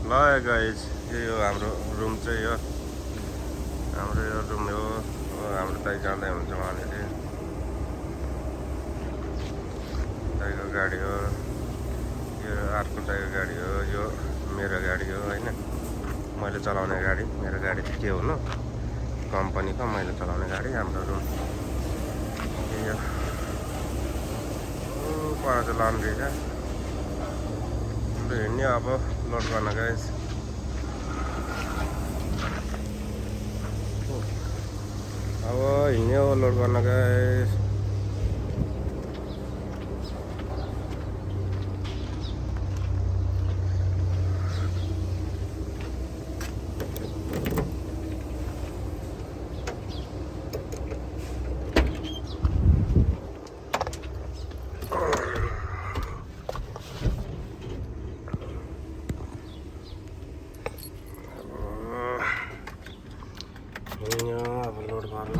ल गाइज यो हाम्रो रुम चाहिँ यो हाम्रो यो रुम हो हाम्रो दाइ जाँदै हुन्छ वहाँनिर दाइको गाडी हो यो अर्को दाइको गाडी हो यो मेरो गाडी हो होइन मैले चलाउने गाडी मेरो गाडी के हुनु कम्पनीको मैले चलाउने गाडी हाम्रो रुम यो पर चाहिँ लन्ड्री छ हिँड्ने अब लोड गर्न गाइस अब हिँड्यो लोड गर्न गाइस अब लोड गर्न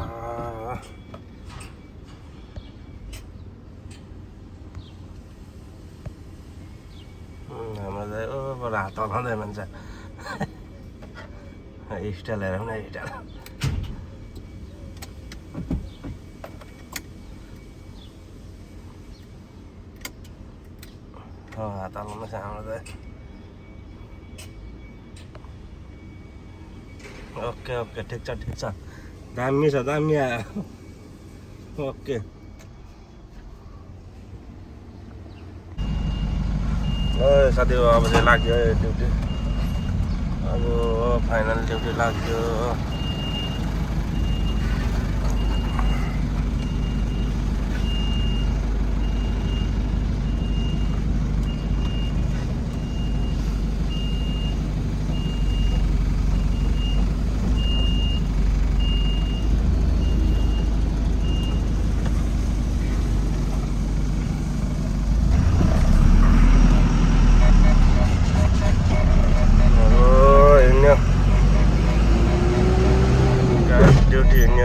हाम्रो चाहिँ ओ हात हलाउँदै भन्छ स्टाइल हेरौँ न स्टाइल हात हलाउँदैछ हाम्रो चाहिँ ओके ओके ठिक छ दामी छ दामी आयो ओके साथी अब चाहिँ लाग्यो ड्युटी अब फाइनल ड्युटी लाग्यो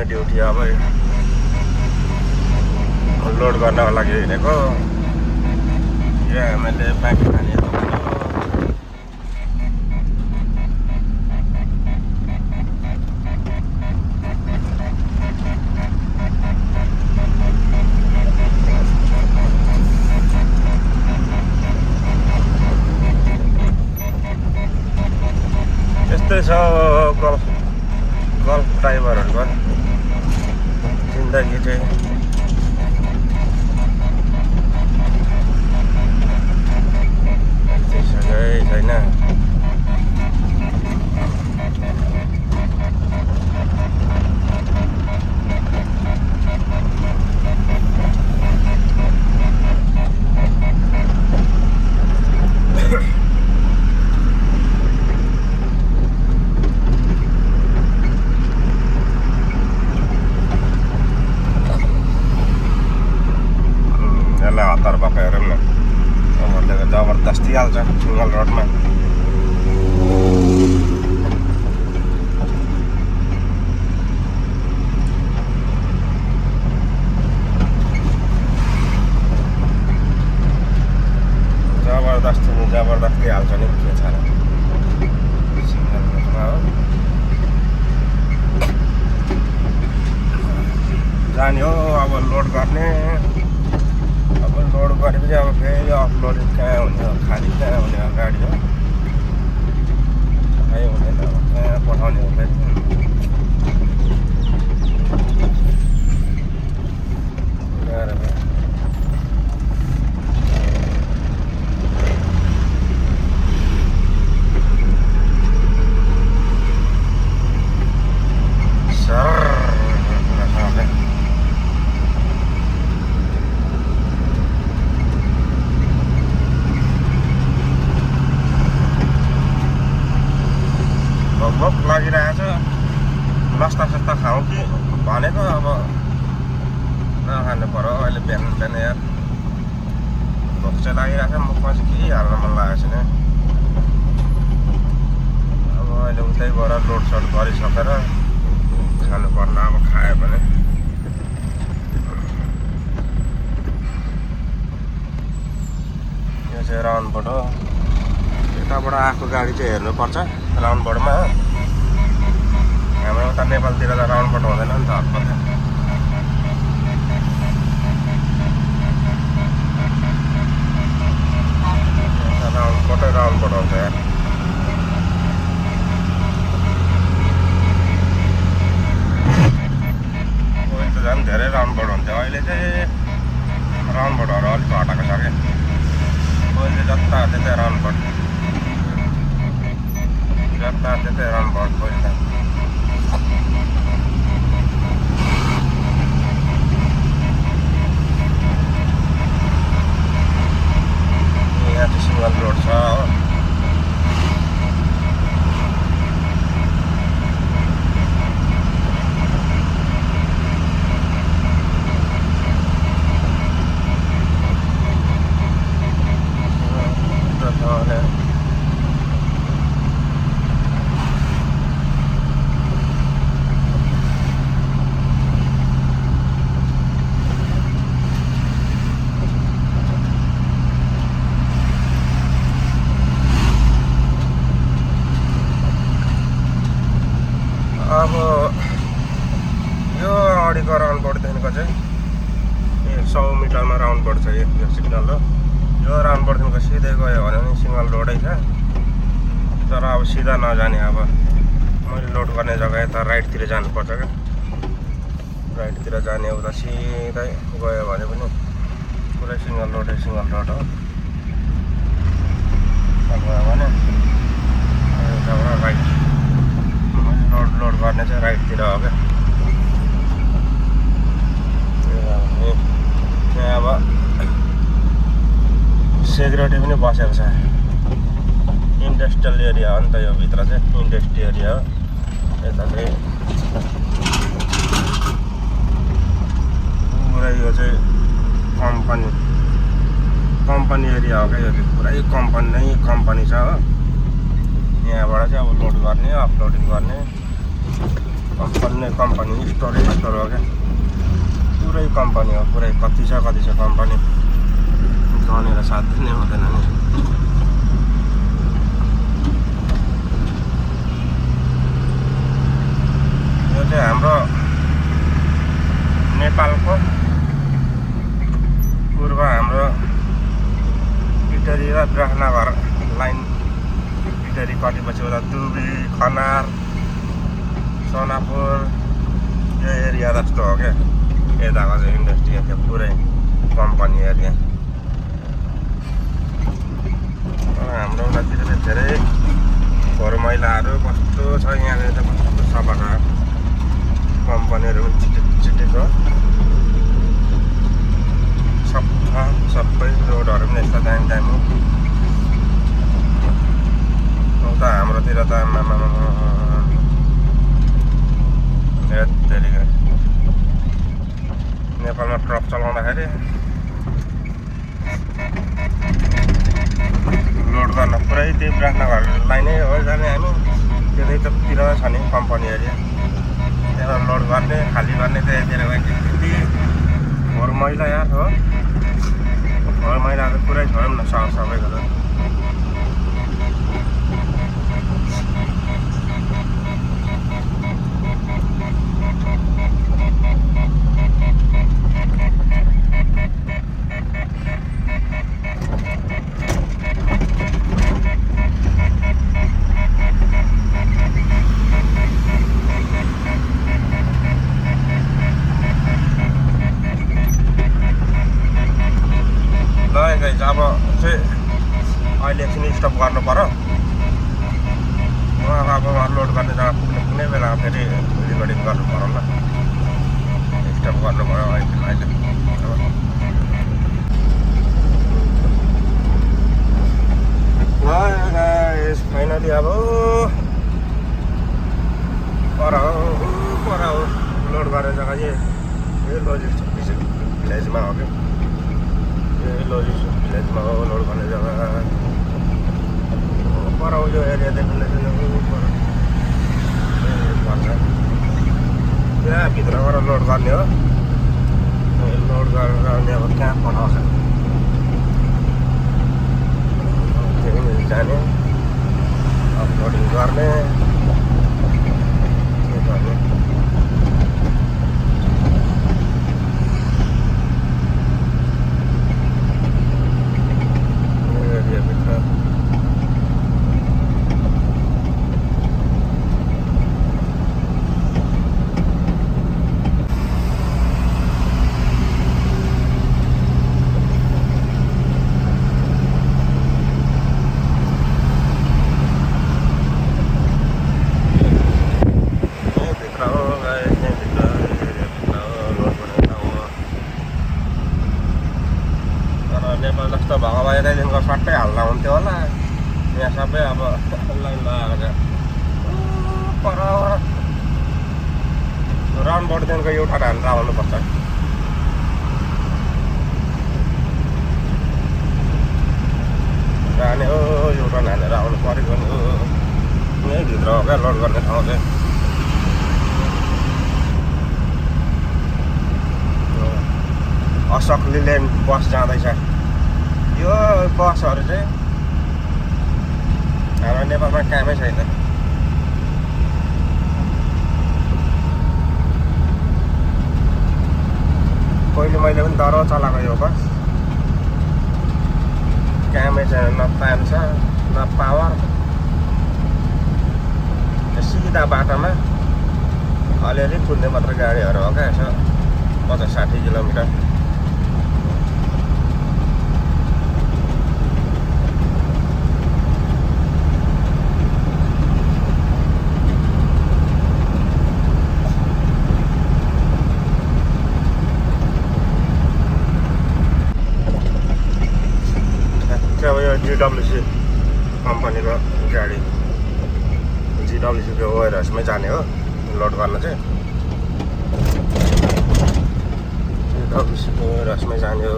ड्युटी अब लोड गर्नको लागि हिँडेको यहाँ मैले बाइक खाने यस्तै छ गल्फ ड्राइभरहरूको जिन्दगी चाहिँ त्यसै छैन हतार भएको हेरौँ न ओभरटेक जबरजस्ती हाल्छ सिङ्गल रोडमा जबरजस्ती हाल्छ नि के छ सिङ्गल रोडमा हो जाने हो अब लोड गर्ने अब लोड गरेपछि अब फेरि अफलोडिङ कहाँ हुने हो खाली कहाँ हुने हो गाडी हो थाहै हुँदैन अब कहाँ पठाउने हो फेरि भोक लागिरहेछ नास्ता सास्ता खाउँ कि भनेको अब नखानु पर्यो अहिले बिहान बिहान यार भोक चाहिँ लागिरहेछ मुखमा चाहिँ केही हाल्न मन लागेको छैन अब अहिले उतै गएर लोडसोड गरिसकेर खानु पर्ला अब खायो भने यो चाहिँ राउन्डबाट उताबाट आएको गाडी चाहिँ हेर्नुपर्छ राउन्डबोर्डमा हो। हाम्रो उता नेपालतिर त राउन्डबोर्ड हुँदैन नि त हतपत। राउन्डबोर्ड आउँछ यार। उहिले त झन् धेरै राउन्डबोर्ड हुन्थ्यो, अहिले चाहिँ राउन्डबोर्डहरू अलिक हटाएको छ क्या। पहिले जता त्यतै राउन्डबोर्ड, जता त्यतै राउन्डबोर्ड पहिले त। यहाँ चाहिँ सिङ्गल रोड छ हो। अब यो अगाडिको राउन्डबोर्डदेखिको चाहिँ 100 मिटरमा राउन्डबोर्ड छ यो सिग्नल हो। यो राउन्डबोर्डदेखिको सिधै गयो भने पनि सिङ्गल रोडै छ। तर अब सिधा नजाने, अब मैले लोड गर्ने जग्गा यता राइटतिर जानुपर्छ क्या। राइटतिर जाने उता सिधै गयो भने पनि पुरै सिङ्गल रोड हो। गयो भने यताबाट राइट, लोड गर्ने चाहिँ राइटतिर हो क्या। त्यहाँ अब सेक्युरिटी पनि बसेको छ। इन्डस्ट्रियल एरिया हो नि त यो भित्र चाहिँ, इन्डस्ट्री एरिया हो। यता चाहिँ पुरै यो चाहिँ कम्पनी एरिया हो क्या। यो चाहिँ पुरै कम्पनी छ हो। यहाँबाट चाहिँ अब लोड गर्ने, अपलोडिङ गर्ने कम्पनी स्टोर हो क्या। पुरै कम्पनी हो, पुरै कति छ कम्पनी गनेर साथ नै हुँदैन नि। यो चाहिँ हाम्रो नेपालको पूर्व हाम्रो इटरी र विराटनगर लाइन। इटरी कटेपछि उता दुबी, खनार, सोनापुर यो एरिया जस्तो हो क्या। यताको चाहिँ इन्डस्ट्री थियो, पुरै कम्पनी एरिया। हाम्रो उतातिर चाहिँ धेरै फोहोर मैलाहरू कस्तो छ। यहाँनिर चाहिँ कस्तो सफा छ, कम्पनीहरू पनि छिटेको सबै रोडहरू पनि यस्तो दामी। उता हाम्रोतिर त नेपालमा ट्रक चलाउँदाखेरि लोड गर्न पुरै त्यही विराटनगर लाइनै हो जाने हामी। त्यतैतिर छ नि कम्पनी एरिया, त्यहाँ लोड गर्ने खाली गर्ने। त्यहाँतिर त्यति फोहोर मैला यार हो। फोहोर मैलाहरू पुरै छोडौँ न सबैको त। अब चाहिँ अहिले एकछिन स्टप गर्नु पर्यो। अब लोड गर्ने जग्गा पुग्ने बेला फेरि रिकर्डिङ गर्नु पर्यो ल। स्टप गर्नु पर्यो अहिले। फाइनली अब पर हो लोड गर्ने जग्गा यही लोजिस्टिक भिलेजमा हो कि। लोजिस्टिक भिलेजमा हो लोड गर्ने जग्गा। पर यो एरियादेखि पर्छ त्यहाँ भित्रबाट लोड गर्ने हो। लोड गरेर अनि अब कहाँ पठाउँछ त्यही जाने। हुन्थ्यो होला। यहाँ सबै अब लाइन लगाएर पर राउन्डबाटदेखिको एउटा हालेर आउनुपर्छ। जाने हो एउटा हालेर आउनु परेको नि हो। यहीँभित्र हो क्या लोड गर्ने ठाउँ चाहिँ। अशोक लिल्यान्ड बस जाँदैछ। यो बसहरू चाहिँ हाम्रो नेपालमा कामै छैन। पहिले मैले पनि डह्रो चलाएको यो बस। कामै छैन, न टाइम छ न पावर। सिधा बाटोमा अलिअलि कुद्ने मात्र गाडीहरू हो क्या। यसो 50-60 किलोमिटर। अब यो GWC कम्पनीको गाडी, GWCको वेयरहाउसमै जाने हो लोड गर्न चाहिँ। GWCको वेयरहाउसमै जाने हो।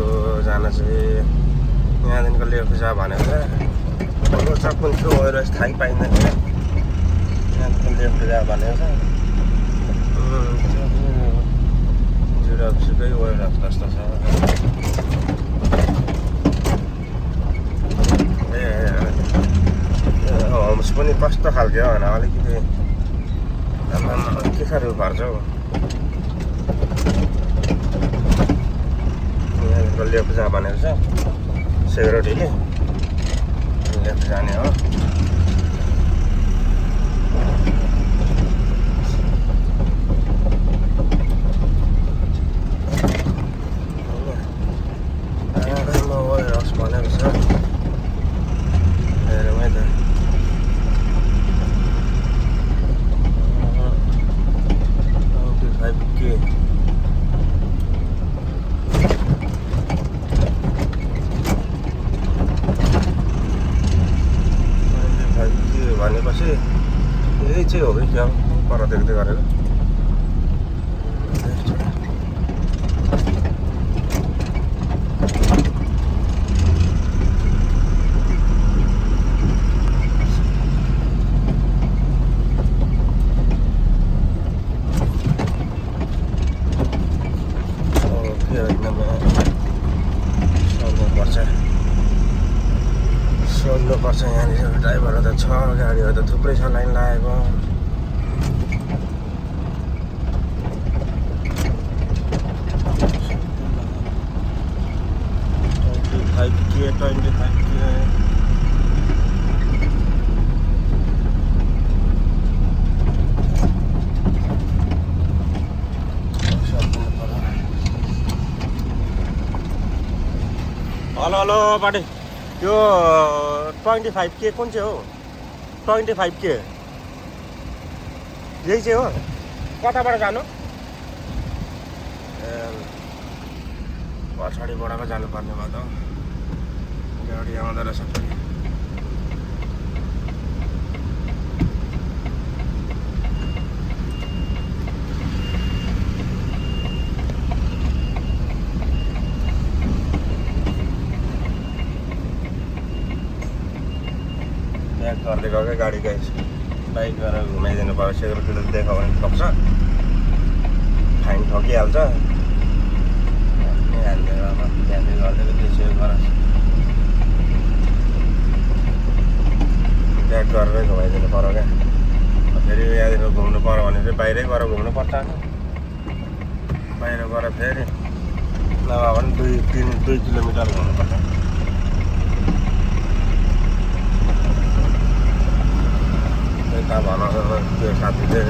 जान चाहिँ यहाँदेखिको लेफ्ट जा भनेको छ। कुन चाहिँ वेयरहाउस थाहै पाइँदैन। यहाँदेखि लेफ्ट जा भनेको छ। GWCकै वेयरहाउस कस्तो छ। होम्स पनि कस्तो खालको हो भने अलिकति के साह्रो पर्छ हौ। यहाँदेखिको लेफ्ट जा भनेको छ। सेक्युरिटीले लेफ्ट जाने हो। वेयरहाउस भनेको छ। हेरौँ है त। भनेपछि यही चाहिँ हो कि क्या पर देख्दै गरेर। सोध्नुपर्छ यहाँनिर ड्राइभरहरू त छ, गाडीहरू त थुप्रै छ लाइन लागेको। 25K hello party. यो 25K कुन चाहिँ हो? 25K यही चाहिँ हो? कताबाट जानु? पछाडिबाट जानुपर्ने भयो त। गाडी आउँदो रहेछ। ब्याक गर्दै गएको गाडी गाइस। बाइक गरेर घुमाइदिनु पर्यो। सेक्युरिटीले देखायो भने ठोक्छ, फाइन ठोकिहाल्छ। ध्यानले गरिदिएको त्यो चेक गर। ब्याक गरेरै घुमाइदिनु पर्यो क्या। फेरि यहाँदेखि घुम्नु पर्यो भने चाहिँ बाहिरै गएर घुम्नुपर्छ। बाहिर गएर फेरि नभए पनि 2 किलोमिटर घुम्नुपर्छ। यता भनौँ त्यो साथीले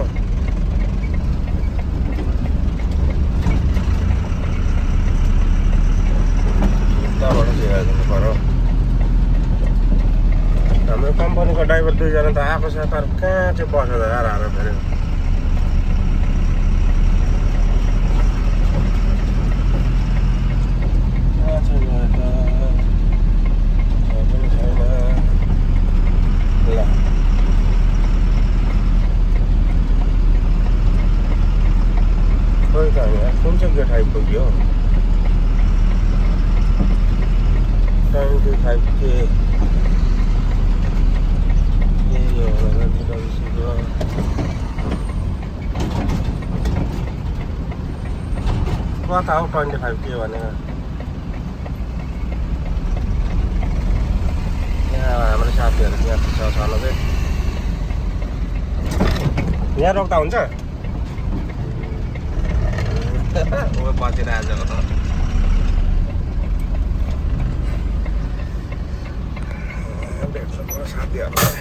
हो। त्यहाँबाट चाहिँ दिनु पऱ्यो। हाम्रो कम्पनीको ड्राइभर 2 जना त आएको छ, तर कहाँ चाहिँ बसेर आएर फेरि खोइ त कुन चाहिँ गेट आइपुग्यो 25K कता हो 25K भनेर। यहाँ हाम्रो साथीहरू यहाँ छ 96। यहाँ रोक्दा हुन्छ बचेर आजको त भेट्छ साथीहरूलाई।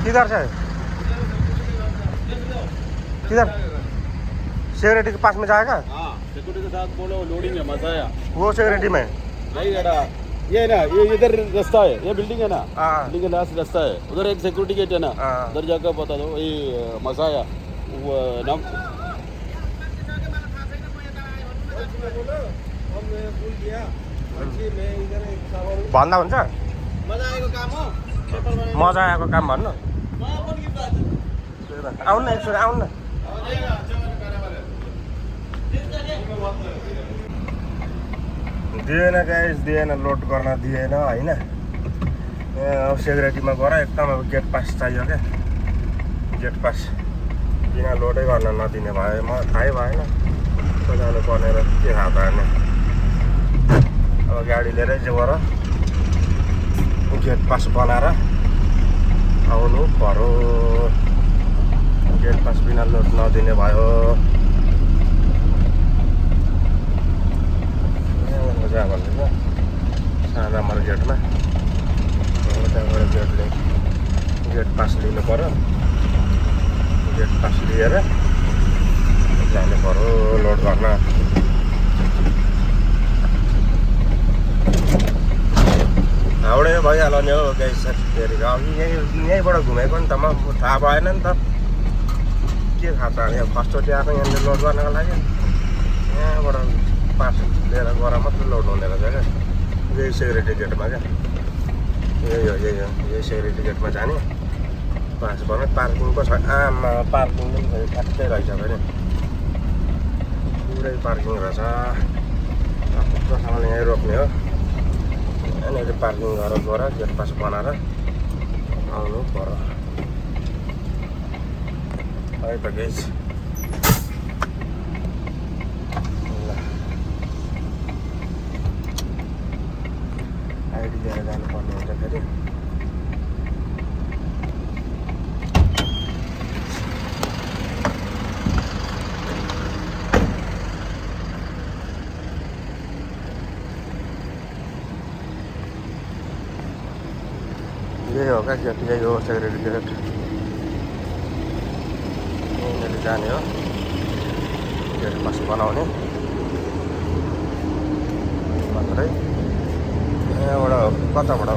किधर से? किधर? सिक्योरिटी के पास में जाएगा? हाँ, सिक्योरिटी के साथ बोलो लोडिंग है मसाया। वो सिक्योरिटी में? नहीं बेटा, ये ना ये इधर रास्ता है, ये बिल्डिंग है ना, हाँ। बिल्डिंग के लास्ट रास्ता है, उधर एक सिक्योरिटी गेट है ना, हाँ। उधर जाकर बता दो ये मसाया वो नाम। भन्दा हुन्छ? मजा आएको काम हो? मजा आएको काम भन्नु? आउनु न एकचोटि आउनु न। दिएन गाइस, दिएन, लोड गर्न दिएन होइन। अब सिक्युरिटीमा गएर एकदम अब गेट पास चाहियो क्या, गेट पास बिना लोडै गर्न नदिने भयो। म थाहै भएन कहाँ जानु पर्ने र के थाहा पाएन। अब गाडी लिएरै चाहिँ गएर गेट पास बनाएर आउनु पर्यो। गेट पास बिना लोड नदिने भयो। जहाँ भन्दैछ सानो नम्बर गेटमा त्यहाँबाट गेट पास लिनु पर्यो। गेट पास लिएर जानु पर्यो लोड गर्न। हाउडे भइहाल्यो नि हो गाइस फेरि। अघि यहीँबाट घुमेको नि त, म थाहा भएन नि त, के थाहा छ। यहाँ फर्स्टचोटि आएको यहाँनिर लोड गर्नको लागि। यहाँबाट पास लिएर गएर मात्रै लोड हुने रहेछ क्या। यही सिक्युरिटी गेटमा क्या, यही हो यही सिक्युरिटी गेटमा जाने पास बनायो। पार्किङको छ, आमा पार्किङ पनि फेरि ठ्याक्कै रहेछ फेरि, पुरै पार्किङ रहेछ। टक्कसँगले यहीँ रोक्ने हो। यहाँनिर पार्किङ गरेर गएर गेट पास बनाएर आउनु पर्यो है त गाइस। आइडी लिएर जानुपर्ने हुन्छ फेरि। यही हो क्या गेट, यही हो सिक्युरिटी गेट। यहाँनिर जाने हो गेट पास बनाउने मात्रै। यहाँबाट कताबाट हो?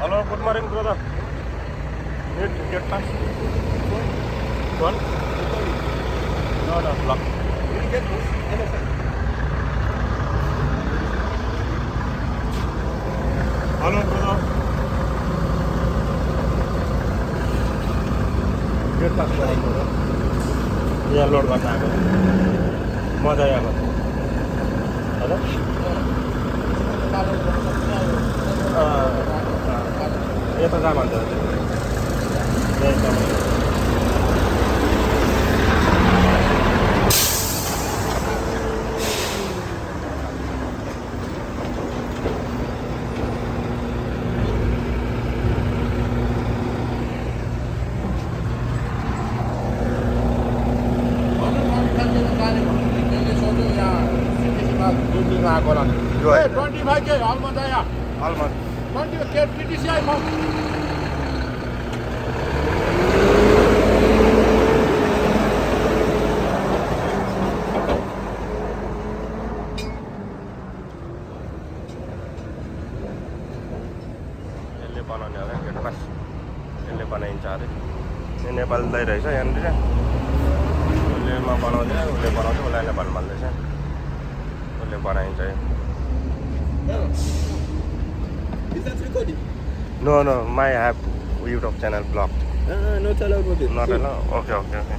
Hello, good morning brother. Need to get past one? No, block. Hello, brother. Get past one, brother. यहाँ लोड गर्न आएको मजा आएको हेलो। यता जा भन्छ त्यसले सोध्यो यहाँ सिटिसी माल दुध लिन आएको होला नि यो होइन। 25 के अलमन्ड आया अलमोस्ट 20 के टीटीसी आई म यसले बनाउने होला गेट पास यसले बनाइन्छ अरे यो नेपालमै रहेछ यहाँनिर उसले म बनाउँदैन उसले बनाउँछ उसलाई नेपाल भन्दैछ उसले बनाइन्छ यो Is that recording? No no my have YouTube channel blog Not allowed with it. Not ल ओके ओके ओके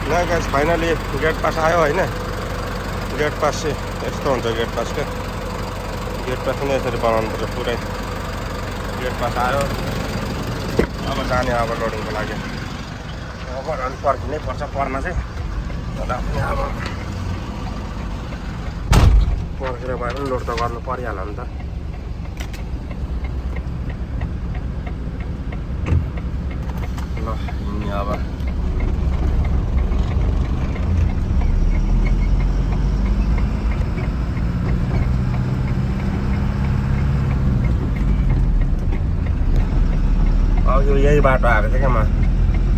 ल गाइस फाइनली गेट पास आयो होइन गेट पास चाहिँ यस्तो हुन्छ गेट पास क्या गेट पास पनि यसरी बनाउनुपर्छ पुरै गेट पास आयो अब जाने अब लोडिङको लागि अब अनि पर्खिनै पर्छ पर्न चाहिँ तर पनि अब पर्खेर भए पनि लोड त गर्नु परिहाल्यो नि त ल हिँड्ने अब अब यो यही बाटो आएको थियो क्या म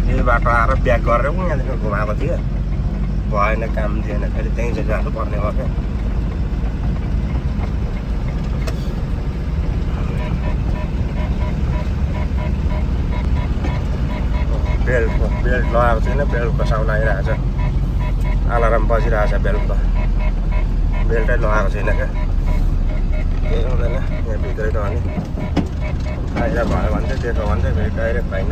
यही बाटो आएर ब्याक गरेर पनि यहाँदेखि घुमाएको थिएँ भएन काम दिएन फेरि त्यहीँ चाहिँ जानुपर्ने भयो क्या बेल्ट लगाएको छैन बेल्टको साउन्ड आइरहेको छ अलार्म बजिरहेको छ बेल्टको बेल्टै लगाएको छैन क्या केही हुँदैन यहाँ भित्रै त अनि बाहिर भयो भने चाहिँ दिएको भने चाहिँ फेरि डाइरेक्ट होइन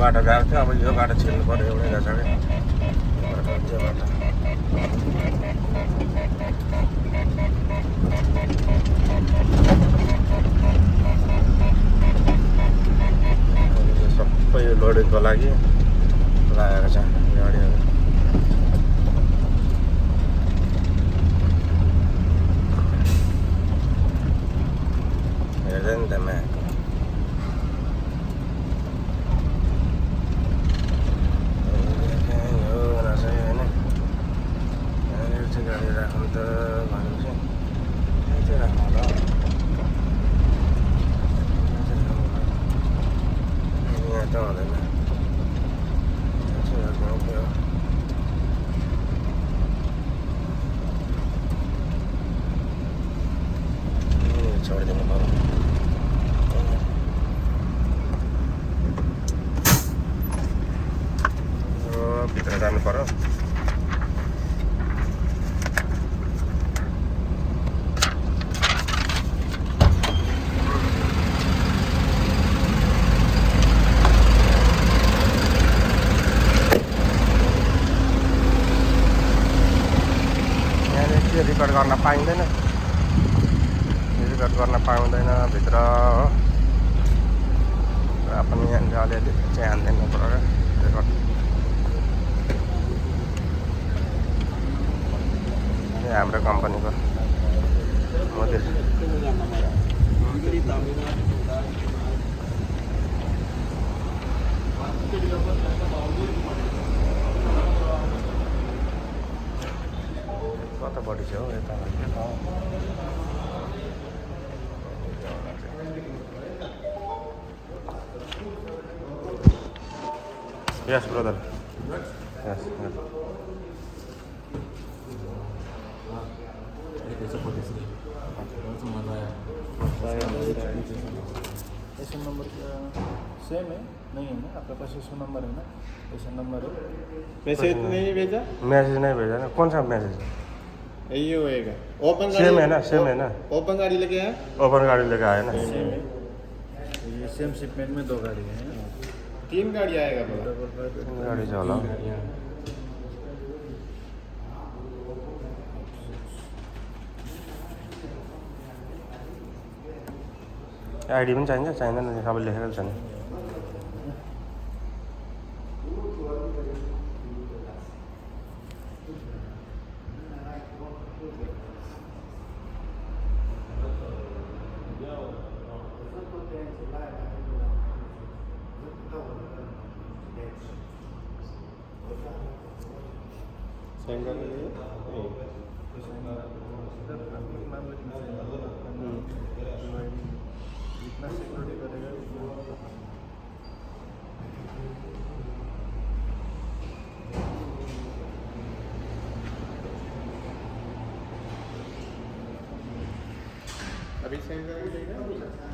बाटो गएको थियो अब यो बाटो छिर्नु पर्यो एउटै रहेछ क्या त्यो बाटो सबै यो लोडिङको लागि लागेको छ गाडीहरू हेर्दै नि त म्याक गाडी राख्नु त भनेपछि यही चाहिँ राख्नु होला यहाँ त हुँदैन छोडिदिनु पर्यो भित्र जानु पर्यो रिकर्ड गर्न पाइँदैन रिकर्ड गर्न पाउँदैन भित्र हो पनि यहाँनिर अलिअलि ध्यान दिनु पर्यो रेकर्ड यो हाम्रो कम्पनीको मदिर कता बढी छ हौ यता Yes, brother. Yes. ऐसा नंबर सेम है नहीं है ना आपके पास इसका नंबर है ना ऐसा नंबर है मैसेज नहीं भेजा मैसेज नहीं भेजा ना कौन सा मैसेज यही होएगा ओपन सेम है ना सेम है ना ओपन गाड़ी लेके आए ओपन गाड़ी लेके आए ना सेम है ये सेम शिपमेंट में 2 गाड़ी है 3 गाड़ी आएगा बोला गाड़ी चलो आइडी पनि चाहिन्छ चाहिँदैन सबैले लेखेको छ नि सेन्ड गर्ने जितना सिक्योरिटी करेगा उतना अभी सेंड करेंगे